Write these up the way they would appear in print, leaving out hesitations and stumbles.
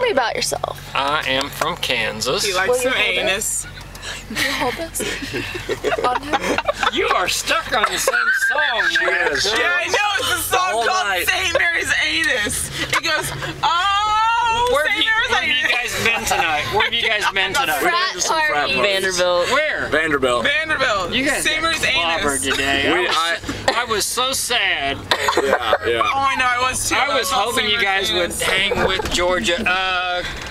me about yourself. I am from Kansas. He likes some anus. Can you hold this? On him? You are stuck on the same song. Yes. Yeah, I know. It's a song All called night. St. Mary's Anus. It goes, oh, Where have St. you Mary's guys Anus. been tonight? Where have you guys been tonight? Frat to some frat party. parties. Vanderbilt. Where? Vanderbilt. Vanderbilt. You guys St. Mary's clobbered Anus. today. I was so sad. Yeah. Oh, I know. I was too. I was thought hoping St. you guys would Mary's hang with Georgia.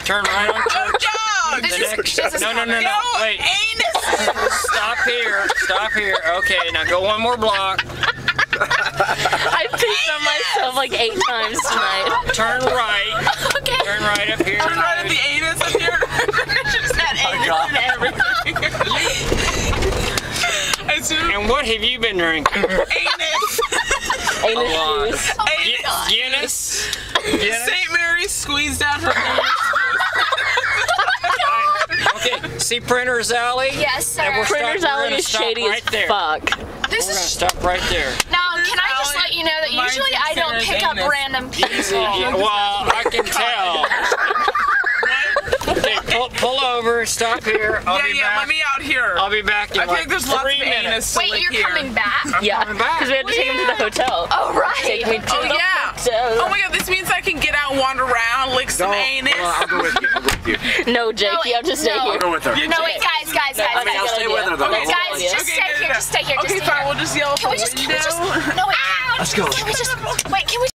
Turn right on Anus. Church. Oh, The dog. next, no, wait. Anus. Stop here. Okay, now go one more block. I pissed on myself like 8 times tonight. Turn right. Okay. Turn right up here. Turn right at the anus up here. Just that anus and everything. It's just And what have you been drinking? anus. Anus lot. juice. Guinness? St. Mary squeezed out her anus. Okay, see Printer's Alley? Yes, sir. And we're Printer's we're Alley gonna is stop shady right as there. fuck. This We're gonna is. stop right there. Now, can I just let you know that Mine's usually I don't Sarah's pick up anus. random people. Well, I can tell. Okay, pull over, stop here. I'll be Yeah, back. let me out here. I'll be back in I feel like like there's lots of 3 minutes. anus to Wait, lick you're here. coming back? Yeah, coming back. because we had to take him to the hotel. Oh, right. Take me to Oh, the yeah. hotel. Oh my god, this means I can get out and wander around, lick some anus. I'll go with you. No, Jake, No, you have to stay no. I'll here. go with her. No, wait, guys. I mean, I'll stay with her though. Okay, Guys, yeah. just Okay, stay no, here. no. Just stay here. Okay, Just stay fine, here. we'll just yell Can from we just? window. No, wait. Let's go. Can we just? Wait. Can we?